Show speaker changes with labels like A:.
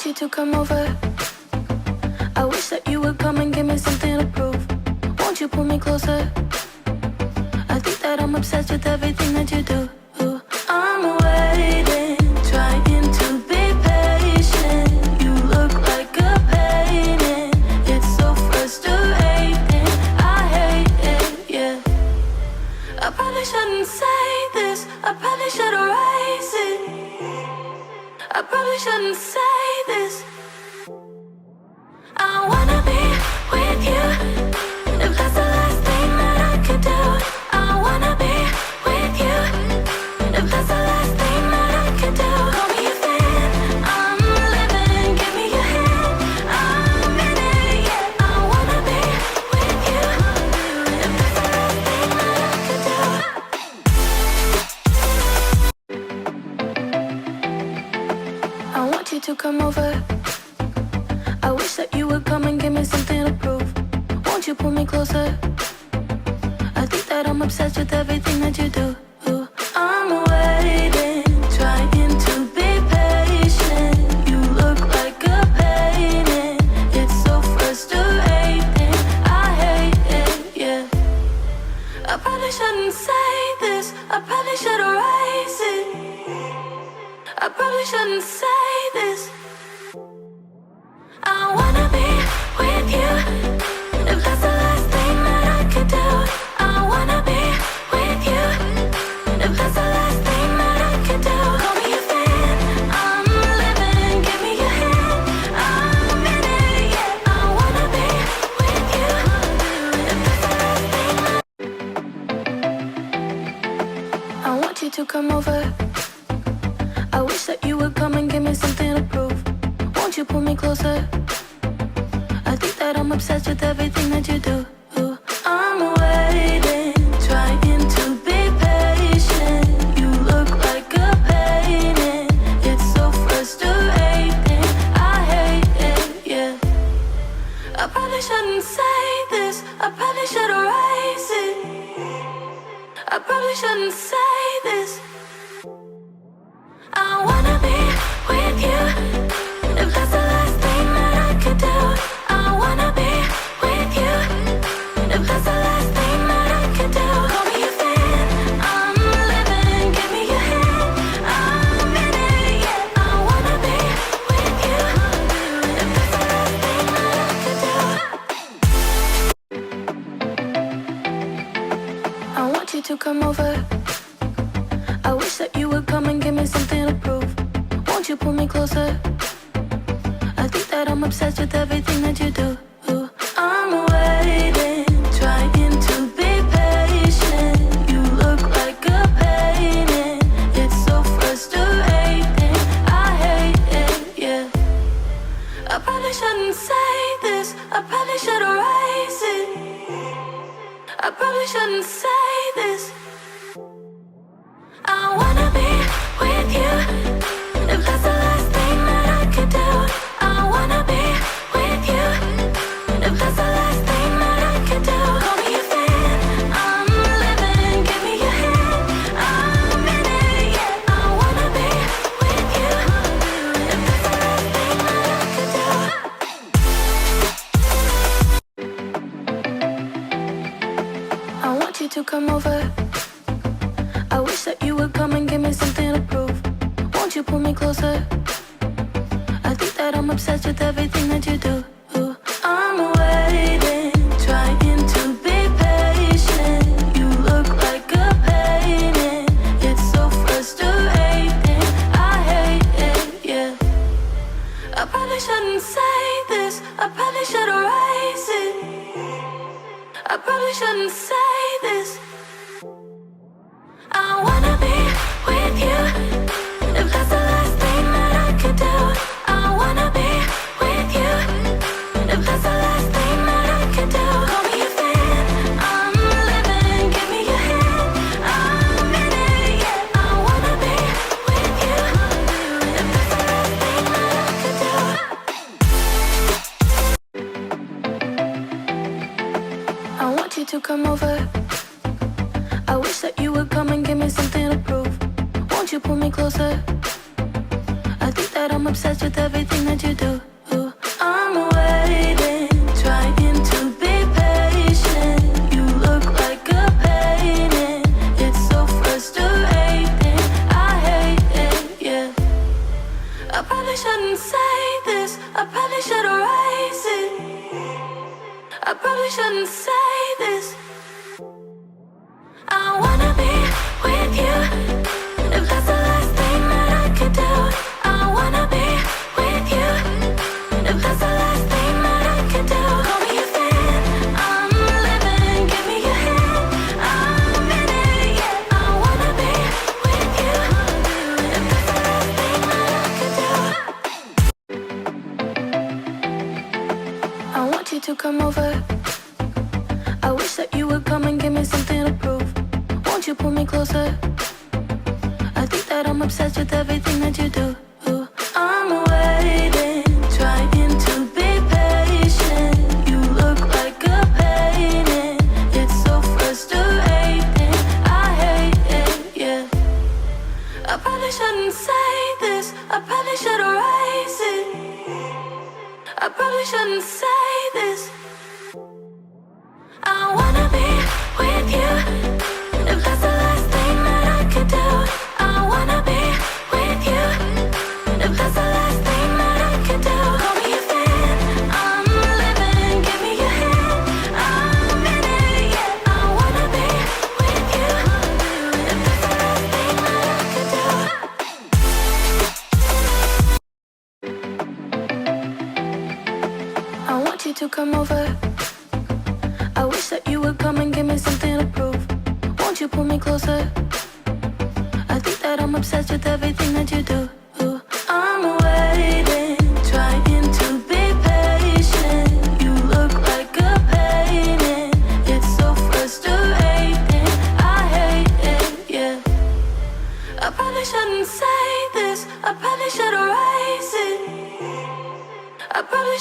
A: you to come over. I wish that you would come and give me something to prove. Won't you pull me closer? I think that I'm obsessed with everything that you do. I'm waiting, trying to be patient. You look like a painting. It's so frustrating. I hate it, yeah. I probably shouldn't say this. I probably should erase it. I probably shouldn't say this. I wanna be with you. If that's the last thing that I could do, I wanna be with you. If that's the last thing that I could do, call me a fan. I'm living, give me your hand. I'm in it, yeah. I wanna be with you. If that's the last thing that I could do. I want you to come over. I wish that you would come and give me something to prove. Won't you pull me closer? I think that I'm obsessed with everything that you do. I'm waiting, trying to be patient. You look like a painting. It's so frustrating. I hate it, yeah. I probably shouldn't say this. I probably should erase it. I probably shouldn't say this. I wanna be with you. If that's the last thing that I could do, I wanna be with you. If that's the last thing that I could do, call me a fan. I'm living, give me your hand. I'm in it, yeah. I wanna be with you. If that's the last thing that I want you to come over. I wish that you would come and give me something to prove. Won't you pull me closer? I think that I'm obsessed with everything that you do. I'm waiting, trying to be patient. You look like a painting. It's so frustrating. I hate it, yeah. I probably shouldn't say this. I probably should erase it. I probably shouldn't say this. I wanna be with you. If that's the last thing that I could do, I wanna be with you. If that's the last thing that I could do, call me a fan. I'm living, give me your hand. I'm in it, yeah. I wanna be with you. If that's the last thing that I could do. I want you to come over. I wish that you would come and give me something to prove. Won't you pull me closer? I think that I'm obsessed with everything that you do. I'm waiting, trying to be patient. You look like a painting. It's so frustrating. I hate it, yeah. I probably shouldn't say this. I probably should erase it. I probably shouldn't say this. I wanna be with you. If that's the last thing that I could do, I wanna be with you. If that's the last thing that I could do, call me a fan. I'm living, give me your hand. I'm in it, yeah. I wanna be with you. If that's the last thing that I could do. I want you to come over. I wish that you would come and give me something to prove. Won't you pull me closer? I think that I'm obsessed with everything that you do. I'm waiting, trying to be patient. You look like a painting. It's so frustrating. I hate it, yeah. I probably shouldn't say this. I probably should erase it. I probably shouldn't say this. I wanna be with you. If that's the last thing that I could do, I wanna be with you. If that's the last thing that I could do, call me a fan. I'm living, give me your hand. I'm in it, yeah. I wanna be with you. If that's the last thing that I could do. I want you to come over. I wish that you would come and give me something to prove. Won't you pull me closer? I think that that I'm obsessed with everything that you do. I'm waiting, trying to be patient. You look like a painting. It's so frustrating. I hate it, yeah. I probably shouldn't say this. I probably should erase it. I probably shouldn't say this. I wanna be with you. If that's the last thing that I could do, I wanna be with you. If that's the last thing that I could do, call me a fan. I'm living, give me your hand. I'm in it, yeah. I wanna be with you. If that's the last thing that I could do, I want you to come over. I wish that you would come and give me something to prove. Won't you pull me closer? I think that I'm obsessed with everything that you do. I'm waiting, trying to be patient. You look like a painting. It's so frustrating. I hate it, yeah. I probably shouldn't say this. I probably should erase it. I probably shouldn't say this. I wanna be with you. If that's the last thing that I could do, I wanna be with you. If that's the last thing that I could do, call me a fan. I'm living, give me your hand. I'm in it, yeah. I wanna be with you. If that's the last thing that I could do, I want you to come over. I wish that you would come and give me something to prove. Won't you pull me closer? I think that I'm obsessed with everything that you do. I'm waiting, trying to be patient. You look like a painting. It's so frustrating. I hate it, yeah. I probably shouldn't say this. I probably should erase it. I probably